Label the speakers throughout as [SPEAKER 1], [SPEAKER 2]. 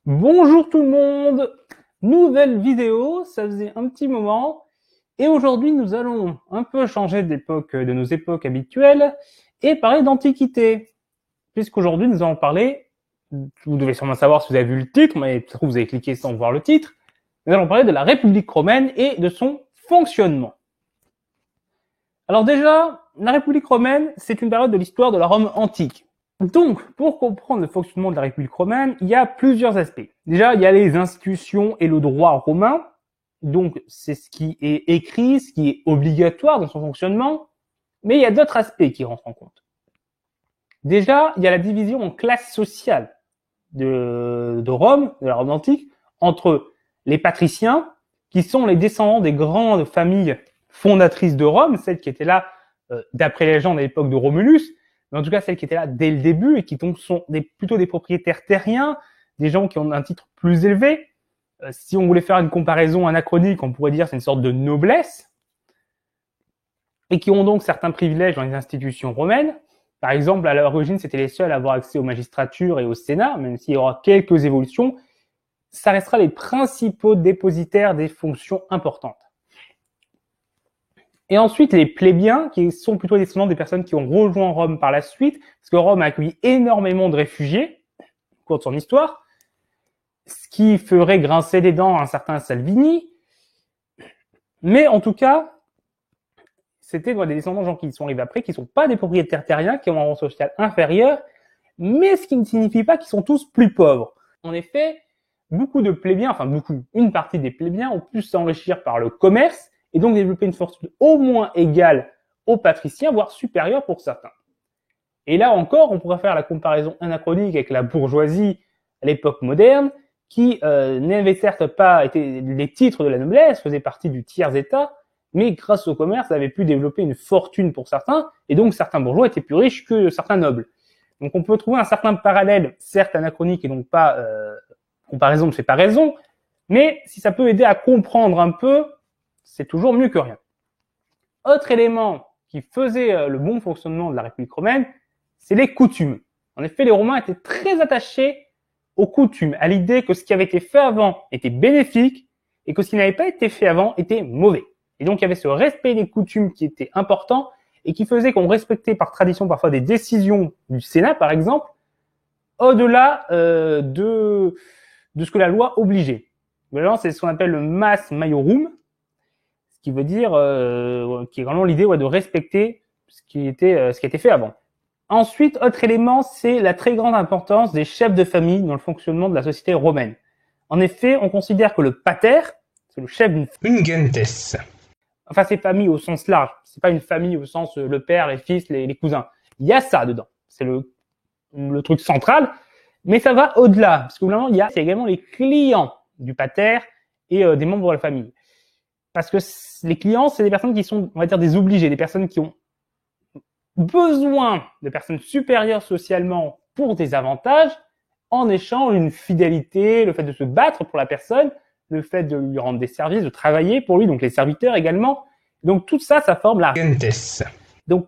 [SPEAKER 1] Bonjour tout le monde, nouvelle vidéo, ça faisait un petit moment, et aujourd'hui nous allons un peu changer d'époque, de nos époques habituelles, et parler d'Antiquité, puisqu'aujourd'hui nous allons parler, vous devez sûrement savoir si vous avez vu le titre, mais peut-être vous avez cliqué sans voir le titre, nous allons parler de la République romaine et de son fonctionnement. Alors déjà, la République romaine, c'est une période de l'histoire de la Rome antique. Donc, pour comprendre le fonctionnement de la République romaine, il y a plusieurs aspects. Déjà, il y a les institutions et le droit romain. Donc, c'est ce qui est écrit, ce qui est obligatoire dans son fonctionnement. Mais il y a d'autres aspects qui rentrent en compte. Déjà, il y a la division en classes sociales de Rome, de la Rome antique, entre les patriciens, qui sont les descendants des grandes familles fondatrices de Rome, celles qui étaient là, d'après les légendes à l'époque de Romulus, mais en tout cas celles qui étaient là dès le début et qui donc sont plutôt des propriétaires terriens, des gens qui ont un titre plus élevé. Si on voulait faire une comparaison anachronique, on pourrait dire c'est une sorte de noblesse, et qui ont donc certains privilèges dans les institutions romaines. Par exemple, à l'origine, c'était les seuls à avoir accès aux magistratures et au Sénat, même s'il y aura quelques évolutions, ça restera les principaux dépositaires des fonctions importantes. Et ensuite, les plébéiens, qui sont plutôt les descendants des personnes qui ont rejoint Rome par la suite, parce que Rome a accueilli énormément de réfugiés au cours de son histoire, ce qui ferait grincer des dents un certain Salvini. Mais en tout cas, c'était des descendants de gens qui sont arrivés après, qui ne sont pas des propriétaires terriens, qui ont un rang social inférieur, mais ce qui ne signifie pas qu'ils sont tous plus pauvres. En effet, beaucoup de plébéiens, une partie des plébéiens ont pu s'enrichir par le commerce, et donc développer une fortune au moins égale aux patriciens, voire supérieure pour certains. Et là encore, on pourrait faire la comparaison anachronique avec la bourgeoisie à l'époque moderne, qui n'avait certes pas été les titres de la noblesse, faisait partie du tiers-état, mais grâce au commerce, avait pu développer une fortune pour certains, et donc certains bourgeois étaient plus riches que certains nobles. Donc on peut trouver un certain parallèle, certes anachronique et donc pas comparaison ne fait pas raison, mais si ça peut aider à comprendre un peu, c'est toujours mieux que rien. Autre élément qui faisait le bon fonctionnement de la République romaine, c'est les coutumes. En effet, les Romains étaient très attachés aux coutumes, à l'idée que ce qui avait été fait avant était bénéfique et que ce qui n'avait pas été fait avant était mauvais. Et donc, il y avait ce respect des coutumes qui était important et qui faisait qu'on respectait par tradition parfois des décisions du Sénat, par exemple, au-delà de ce que la loi obligeait. Maintenant, c'est ce qu'on appelle le mas maiorum, qui veut dire, qui est vraiment l'idée de respecter ce qui a été fait avant. Ensuite, autre élément, c'est la très grande importance des chefs de famille dans le fonctionnement de la société romaine. En effet, on considère que le pater, c'est le chef d'une gentes. Enfin, c'est famille au sens large. C'est pas une famille au sens le père, les fils, les cousins. Il y a ça dedans. C'est le truc central. Mais ça va au-delà. Parce que vraiment, il y a également les clients du pater et des membres de la famille. Parce que les clients, c'est des personnes qui sont, on va dire, des obligés, des personnes qui ont besoin de personnes supérieures socialement pour des avantages, en échange d'une fidélité, le fait de se battre pour la personne, le fait de lui rendre des services, de travailler pour lui, donc les serviteurs également. Donc tout ça, ça forme la gentes. Donc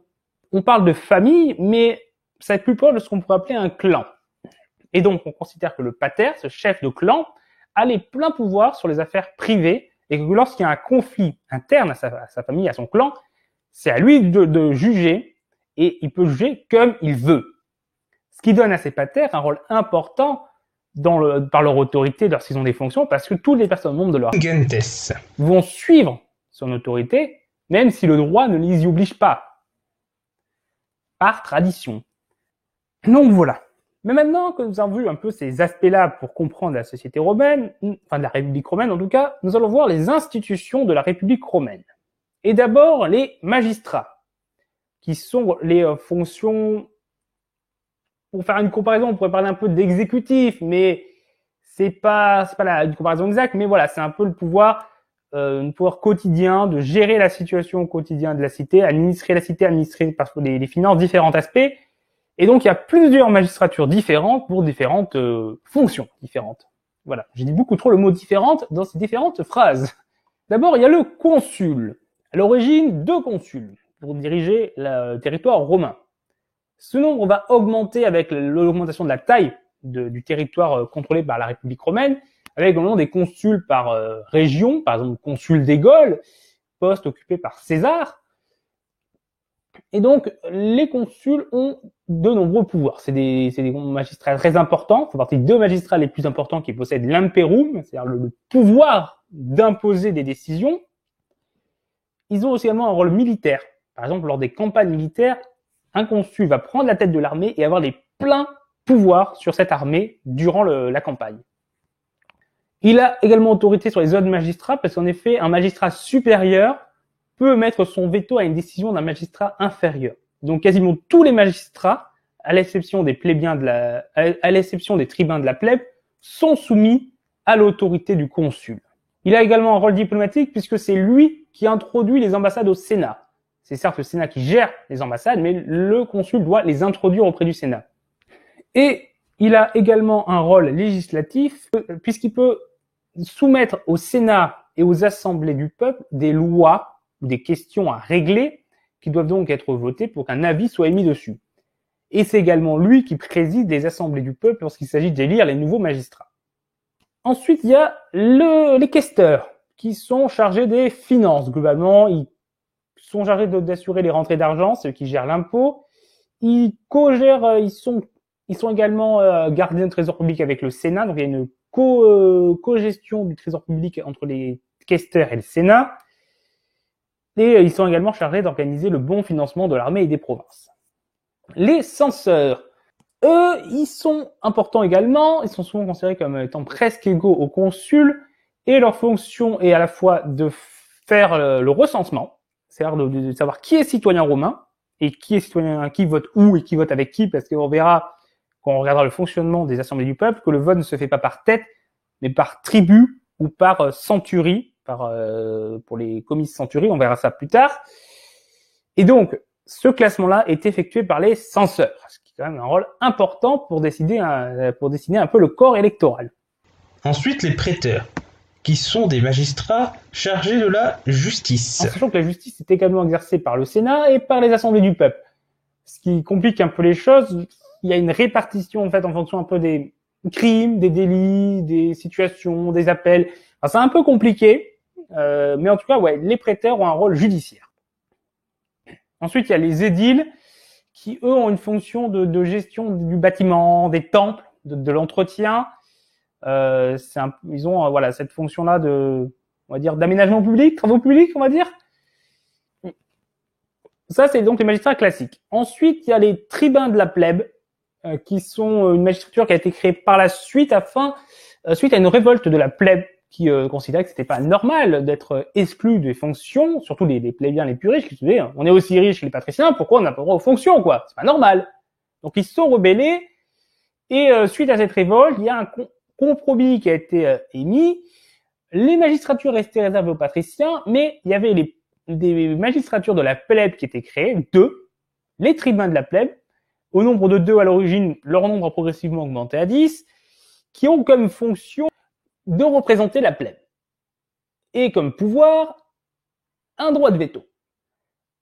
[SPEAKER 1] on parle de famille, mais ça va être plus proche de ce qu'on pourrait appeler un clan. Et donc on considère que le pater, ce chef de clan, a les pleins pouvoirs sur les affaires privées, et que lorsqu'il y a un conflit interne à sa famille, à son clan, c'est à lui de juger, et il peut juger comme il veut. Ce qui donne à ces paters un rôle important par leur autorité lorsqu'ils ont des fonctions, parce que toutes les personnes membres de leur gentes vont suivre son autorité, même si le droit ne les y oblige pas, par tradition. Donc voilà. Mais maintenant que nous avons vu un peu ces aspects-là pour comprendre la société romaine, enfin de la République romaine en tout cas, nous allons voir les institutions de la République romaine. Et d'abord les magistrats, qui sont les fonctions. Pour faire une comparaison, on pourrait parler un peu d'exécutif, mais c'est pas une comparaison exacte, mais voilà, c'est un peu le pouvoir quotidien de gérer la situation au quotidien de la cité, administrer la cité, administrer les finances, différents aspects. Et donc, il y a plusieurs magistratures différentes pour différentes fonctions différentes. Voilà, j'ai dit beaucoup trop le mot différente dans ces différentes phrases. D'abord, il y a le consul. À l'origine, 2 consuls pour diriger le territoire romain. Ce nombre va augmenter avec l'augmentation de la taille du territoire contrôlé par la République romaine, avec également des consuls par région, par exemple consul des Gaules, poste occupé par César. Et donc, les consuls ont de nombreux pouvoirs. C'est des magistrats très importants. Ils font partie des 2 magistrats les plus importants qui possèdent l'imperum, c'est-à-dire le pouvoir d'imposer des décisions. Ils ont aussi également un rôle militaire. Par exemple, lors des campagnes militaires, un consul va prendre la tête de l'armée et avoir les pleins pouvoirs sur cette armée durant la campagne. Il a également autorité sur les autres magistrats parce qu'en effet, un magistrat supérieur peut mettre son veto à une décision d'un magistrat inférieur. Donc quasiment tous les magistrats, à l'exception des plébéiens à l'exception des tribuns de la plèbe, sont soumis à l'autorité du consul. Il a également un rôle diplomatique puisque c'est lui qui introduit les ambassades au Sénat. C'est certes le Sénat qui gère les ambassades, mais le consul doit les introduire auprès du Sénat. Et il a également un rôle législatif puisqu'il peut soumettre au Sénat et aux assemblées du peuple des lois ou des questions à régler qui doivent donc être votées pour qu'un avis soit émis dessus. Et c'est également lui qui préside les assemblées du peuple lorsqu'il s'agit d'élire les nouveaux magistrats. Ensuite, il y a les questeurs qui sont chargés des finances. Globalement, ils sont chargés d'assurer les rentrées d'argent, c'est eux qui gèrent l'impôt. Ils co-gèrent, ils sont également gardiens de trésor public avec le Sénat. Donc il y a une co-gestion du trésor public entre les questeurs et le Sénat. Et ils sont également chargés d'organiser le bon financement de l'armée et des provinces. Les censeurs, eux, ils sont importants également. Ils sont souvent considérés comme étant presque égaux aux consuls. Et leur fonction est à la fois de faire le recensement, c'est-à-dire de savoir qui est citoyen romain et qui est citoyen, qui vote où et qui vote avec qui, parce qu'on verra, quand on regardera le fonctionnement des assemblées du peuple, que le vote ne se fait pas par tête, mais par tribu ou par centurie, pour les comices centuries, on verra ça plus tard. Et donc, ce classement-là est effectué par les censeurs, ce qui est quand même un rôle important pour décider un peu le corps électoral.
[SPEAKER 2] Ensuite, les préteurs, qui sont des magistrats chargés de la justice.
[SPEAKER 1] En sachant que la justice est également exercée par le Sénat et par les assemblées du peuple. Ce qui complique un peu les choses, il y a une répartition en fait en fonction un peu des crimes, des délits, des situations, des appels. Enfin, c'est un peu compliqué, mais en tout cas, ouais, les préteurs ont un rôle judiciaire. Ensuite, il y a les édiles qui, eux, ont une fonction de gestion du bâtiment, des temples, de l'entretien. Ils ont voilà cette fonction-là on va dire, d'aménagement public, travaux publics, on va dire. Ça, c'est donc les magistrats classiques. Ensuite, il y a les tribuns de la plèbe, qui sont une magistrature qui a été créée par la suite suite à une révolte de la plèbe qui considérait que c'était pas normal d'être exclu des fonctions, surtout les plébéiens les plus riches, qui se disaient, on est aussi riches que les patriciens, pourquoi on n'a pas droit aux fonctions, quoi? C'est pas normal. Donc ils se sont rebellés, et suite à cette révolte, il y a un compromis qui a été émis. Les magistratures restaient réservées aux patriciens, mais il y avait des magistratures de la plèbe qui étaient créées, 2, les tribuns de la plèbe, au nombre de 2 à l'origine, leur nombre a progressivement augmenté à 10, qui ont comme fonction de représenter la plèbe. Et comme pouvoir, un droit de veto.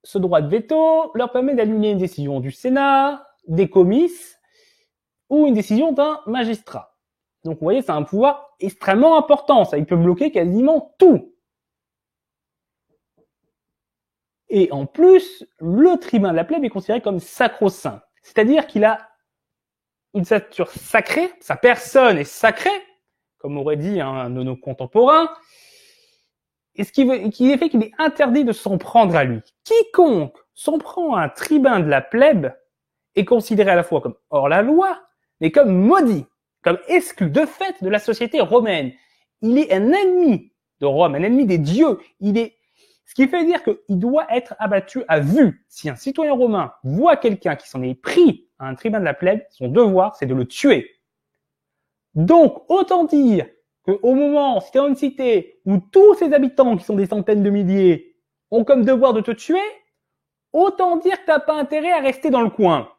[SPEAKER 1] Ce droit de veto leur permet d'annuler une décision du Sénat, des comices, ou une décision d'un magistrat. Donc vous voyez, c'est un pouvoir extrêmement important, ça, il peut bloquer quasiment tout. Et en plus, le tribun de la plèbe est considéré comme sacro-saint. C'est-à-dire qu'il a une stature sacrée, sa personne est sacrée, comme aurait dit un de nos contemporains, et ce qui fait qu'il est interdit de s'en prendre à lui. Quiconque s'en prend à un tribun de la plèbe est considéré à la fois comme hors la loi, mais comme maudit, comme exclu de fait de la société romaine. Il est un ennemi de Rome, un ennemi des dieux. Ce qui fait dire qu'il doit être abattu à vue. Si un citoyen romain voit quelqu'un qui s'en est pris à un tribun de la plèbe, son devoir, c'est de le tuer. Donc, autant dire qu'au moment, si tu es dans une cité où tous ses habitants, qui sont des centaines de milliers, ont comme devoir de te tuer, autant dire que tu n'as pas intérêt à rester dans le coin.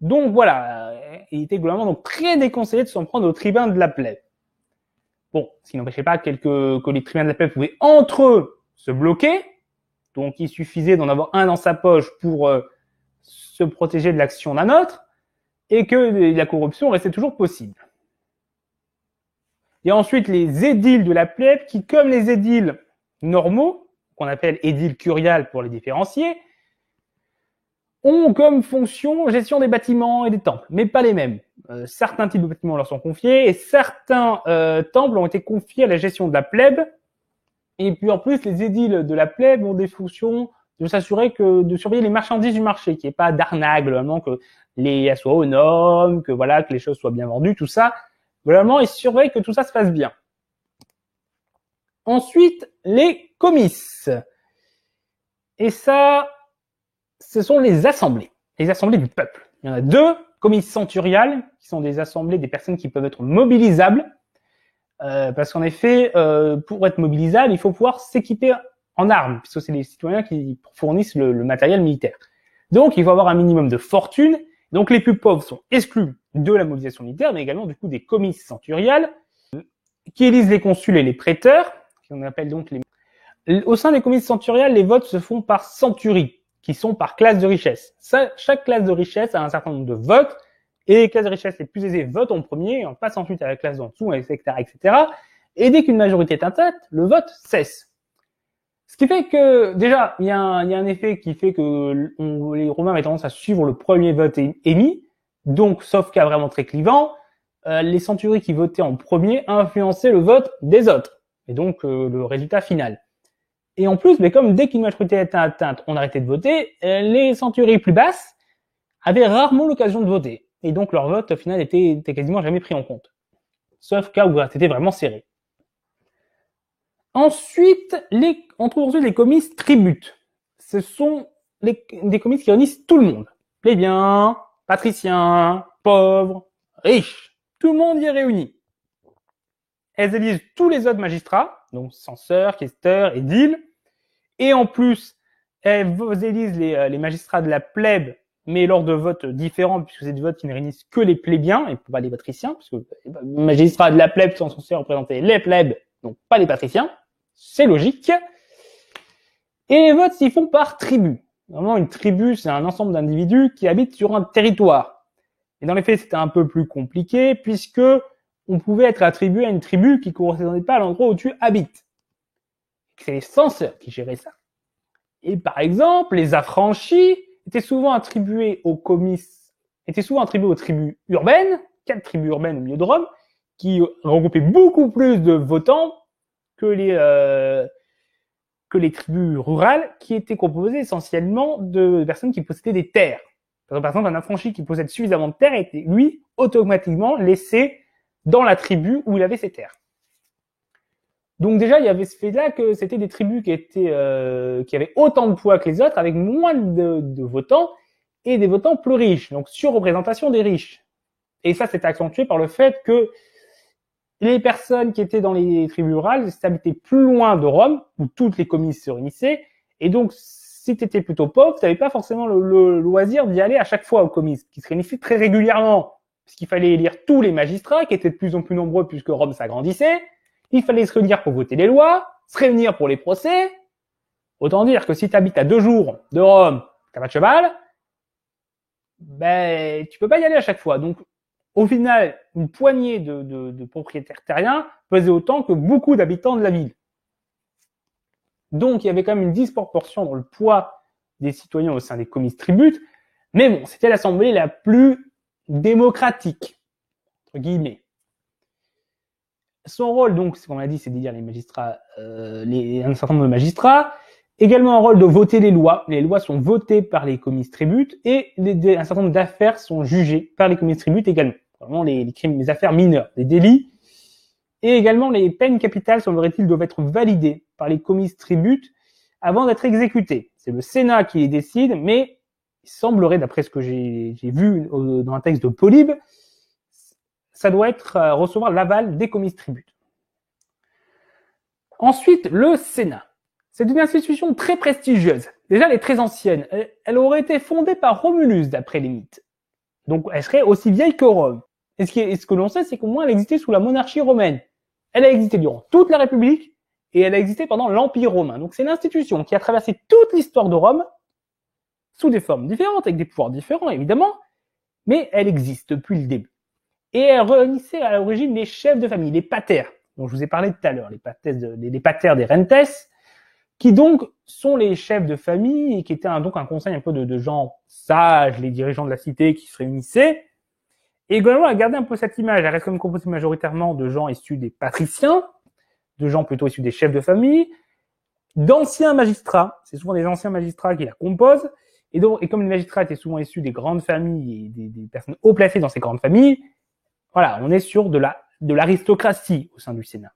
[SPEAKER 1] Donc voilà, il était globalement donc très déconseillé de s'en prendre aux tribuns de la plèbe. Bon, ce qui n'empêchait pas que les tribuns de la plèbe pouvaient entre eux se bloquer, donc il suffisait d'en avoir un dans sa poche pour se protéger de l'action d'un autre, et que la corruption restait toujours possible. Il y a ensuite les édiles de la plèbe qui, comme les édiles normaux, qu'on appelle édiles curiales pour les différencier, ont comme fonction gestion des bâtiments et des temples, mais pas les mêmes. Certains types de bâtiments leur sont confiés et certains temples ont été confiés à la gestion de la plèbe. Et puis en plus, les édiles de la plèbe ont des fonctions de de surveiller les marchandises du marché, qu'il n'y ait pas d'arnaque, globalement, que les soient aux normes, que voilà, que les choses soient bien vendues, tout ça. Globalement, ils surveillent que tout ça se passe bien. Ensuite, les comices. Et ça, ce sont les assemblées du peuple. Il y en a deux, comices centuriales, qui sont des assemblées des personnes qui peuvent être mobilisables. Parce qu'en effet, pour être mobilisable, il faut pouvoir s'équiper en armes, puisque c'est les citoyens qui fournissent le matériel militaire. Donc, il faut avoir un minimum de fortune. Donc, les plus pauvres sont exclus de la mobilisation militaire, mais également du coup des comices centuriales, qui élisent les consuls et les préteurs, qu'on appelle donc les... Au sein des comices centuriales, les votes se font par centuries, qui sont par classe de richesse. Chaque classe de richesse a un certain nombre de votes, et les classes de richesse les plus aisées votent en premier, on passe ensuite à la classe d'en dessous, etc., etc. Et dès qu'une majorité est atteinte, le vote cesse. Ce qui fait que, déjà, il y a un effet qui fait que les Romains avaient tendance à suivre le premier vote émis, donc, sauf cas vraiment très clivant, les centuries qui votaient en premier influençaient le vote des autres, et donc le résultat final. Et en plus, mais comme dès qu'une majorité était atteinte, on arrêtait de voter, les centuries plus basses avaient rarement l'occasion de voter. Et donc leur vote, au final, était quasiment jamais pris en compte. Sauf cas où c'était vraiment serré. Ensuite, on trouve ensuite les comices tributes. Ce sont des comices qui réunissent tout le monde. Plébéiens, patriciens, pauvres, riches. Tout le monde y est réuni. Elles élisent tous les autres magistrats, donc censeurs, questeurs, édiles. Et en plus, elles élisent les magistrats de la plèbe, mais lors de votes différents, puisque c'est des votes qui ne réunissent que les plébéiens et pas les patriciens, puisque les magistrats de la plèbe sont censés représenter les plèbes, donc pas les patriciens. C'est logique. Et les votes s'y font par tribu. Normalement, une tribu, c'est un ensemble d'individus qui habitent sur un territoire. Et dans les faits, c'était un peu plus compliqué, puisque on pouvait être attribué à une tribu qui ne correspondait pas à l'endroit où tu habites. C'est les censeurs qui géraient ça. Et par exemple, les affranchis étaient souvent attribués aux tribus urbaines, 4 tribus urbaines au milieu de Rome, qui regroupaient beaucoup plus de votants que les tribus rurales, qui étaient composées essentiellement de personnes qui possédaient des terres. Par exemple, un affranchi qui possède suffisamment de terres était, lui, automatiquement laissé dans la tribu où il avait ses terres. Donc déjà, il y avait ce fait-là que c'était des tribus qui avaient autant de poids que les autres, avec moins de votants, et des votants plus riches, donc surreprésentation des riches. Et ça, c'était accentué par le fait que les personnes qui étaient dans les tribus rurales s'habitaient plus loin de Rome, où toutes les comices se réunissaient, et donc si tu étais plutôt pauvre, tu n'avais pas forcément le loisir d'y aller à chaque fois aux comices, qui se réunissaient très régulièrement, puisqu'il fallait élire tous les magistrats, qui étaient de plus en plus nombreux puisque Rome s'agrandissait. Il fallait se réunir pour voter les lois, se réunir pour les procès. Autant dire que si tu habites à 2 jours de Rome, t'as pas de cheval, ben tu peux pas y aller à chaque fois. Donc au final, une poignée de propriétaires terriens pesait autant que beaucoup d'habitants de la ville. Donc il y avait quand même une disproportion dans le poids des citoyens au sein des comices tributes, mais bon, c'était l'assemblée la plus démocratique, entre guillemets. Son rôle, donc, comme on a dit, c'est d'élire les magistrats, un certain nombre de magistrats. Également un rôle de voter les lois. Les lois sont votées par les comices tributes et un certain nombre d'affaires sont jugées par les comices tributes également. Vraiment les crimes, les affaires mineures, les délits. Et également les peines capitales, semblerait-il, doivent être validées par les comices tributes avant d'être exécutées. C'est le Sénat qui les décide, mais il semblerait, d'après ce que j'ai vu dans un texte de Polybe, ça doit recevoir l'aval des comices tributes. Ensuite, le Sénat. C'est une institution très prestigieuse. Déjà, elle est très ancienne. Elle aurait été fondée par Romulus, d'après les mythes. Donc, elle serait aussi vieille que Rome. Et ce que l'on sait, c'est qu'au moins, elle existait sous la monarchie romaine. Elle a existé durant toute la République et elle a existé pendant l'Empire romain. Donc, c'est une institution qui a traversé toute l'histoire de Rome sous des formes différentes, avec des pouvoirs différents, évidemment, mais elle existe depuis le début. Et elle réunissait à l'origine les chefs de famille, les paters, dont je vous ai parlé tout à l'heure, les paters des rentes, qui donc sont les chefs de famille et qui étaient donc un conseil un peu de gens sages, les dirigeants de la cité qui se réunissaient. Et également, elle a gardé un peu cette image. Elle reste comme composée majoritairement de gens issus des patriciens, de gens plutôt issus des chefs de famille, d'anciens magistrats. C'est souvent des anciens magistrats qui la composent. Et comme les magistrats étaient souvent issus des grandes familles et des personnes haut placées dans ces grandes familles, voilà, on est sur de l'aristocratie au sein du Sénat.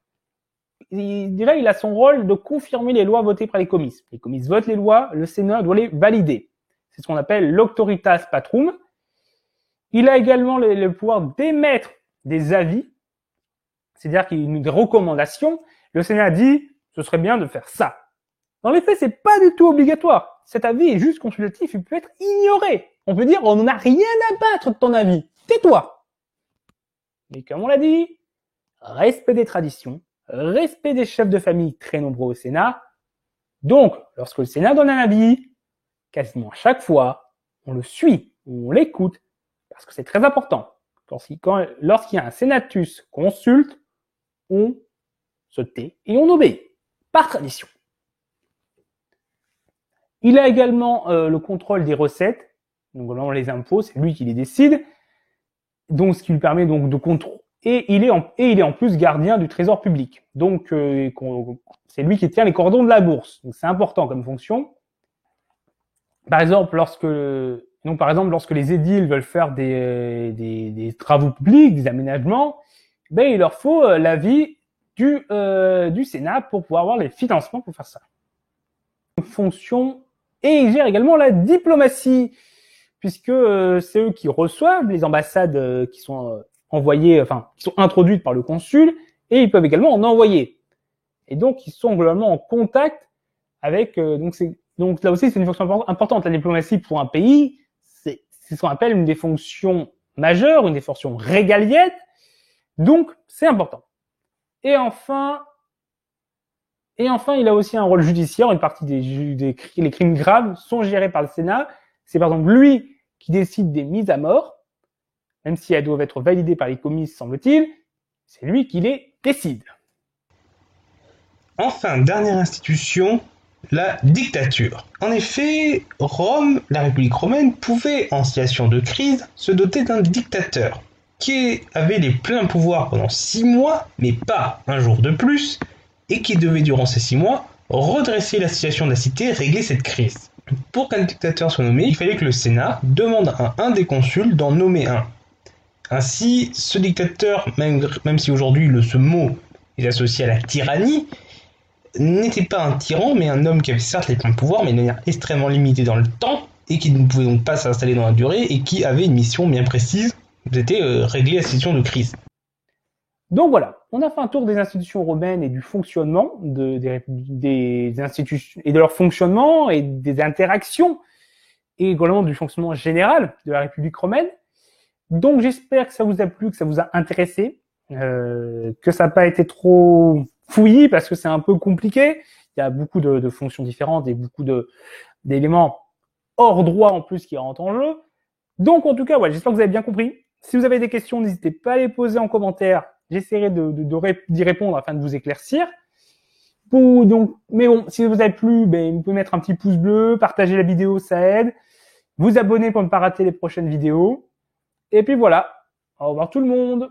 [SPEAKER 1] Déjà, il a son rôle de confirmer les lois votées par les comices. Les comices votent les lois, le Sénat doit les valider. C'est ce qu'on appelle l'auctoritas patrum. Il a également le pouvoir d'émettre des avis, c'est-à-dire qu'il y a des recommandations. Le Sénat dit, ce serait bien de faire ça. Dans les faits, c'est pas du tout obligatoire. Cet avis est juste consultatif, il peut être ignoré. On peut dire, on n'en a rien à battre de ton avis. Tais-toi. Mais comme on l'a dit, respect des traditions, respect des chefs de famille très nombreux au Sénat. Donc, lorsque le Sénat donne un avis, quasiment à chaque fois, on le suit, on l'écoute, parce que c'est très important. Lorsqu'il y a un sénatus consulte, on se tait et on obéit, par tradition. Il a également le contrôle des recettes, donc les impôts, c'est lui qui les décide, donc ce qui lui permet donc de contrôler. Et il est en plus gardien du trésor public. Donc c'est lui qui tient les cordons de la bourse. Donc c'est important comme fonction. Par exemple, lorsque les édiles veulent faire des travaux publics, des aménagements, il leur faut l'avis du Sénat pour pouvoir avoir les financements pour faire ça. Une fonction, et il gère également la diplomatie, puisque c'est eux qui reçoivent les ambassades qui sont envoyées, qui sont introduites par le consul, et ils peuvent également en envoyer. Et donc ils sont globalement en contact avec donc là aussi c'est une fonction importante. La diplomatie pour un pays, c'est ce qu'on appelle une des fonctions majeures, une des fonctions régaliennes. Donc c'est important. Et enfin, il a aussi un rôle judiciaire. Une partie les crimes graves sont gérés par le Sénat. C'est par exemple lui qui décide des mises à mort, même si elles doivent être validées par les comices, semble-t-il. C'est lui qui les décide.
[SPEAKER 2] Enfin, dernière institution, la dictature. En effet, Rome, la République romaine, pouvait, en situation de crise, se doter d'un dictateur, qui avait les pleins pouvoirs pendant 6 mois, mais pas un jour de plus, et qui devait, durant ces 6 mois, redresser la situation de la cité, régler cette crise. Pour qu'un dictateur soit nommé, il fallait que le Sénat demande à un des consuls d'en nommer un. Ainsi, ce dictateur, même si aujourd'hui ce mot est associé à la tyrannie, n'était pas un tyran, mais un homme qui avait certes les pleins pouvoirs, mais de manière extrêmement limitée dans le temps, et qui ne pouvait donc pas s'installer dans la durée, et qui avait une mission bien précise, c'était régler la situation de crise.
[SPEAKER 1] Donc voilà, on a fait un tour des institutions romaines et du fonctionnement des institutions et de leur fonctionnement et des interactions et également du fonctionnement général de la République romaine. Donc j'espère que ça vous a plu, que ça vous a intéressé, que ça n'a pas été trop fouillis parce que c'est un peu compliqué. Il y a beaucoup de fonctions différentes et beaucoup d'éléments hors droit en plus qui rentrent en jeu. Donc en tout cas, ouais, j'espère que vous avez bien compris. Si vous avez des questions, n'hésitez pas à les poser en commentaire. J'essaierai d'y répondre afin de vous éclaircir. Mais bon, si vous avez plu, vous pouvez mettre un petit pouce bleu, partager la vidéo, ça aide. Vous abonner pour ne pas rater les prochaines vidéos. Et puis voilà. Au revoir tout le monde.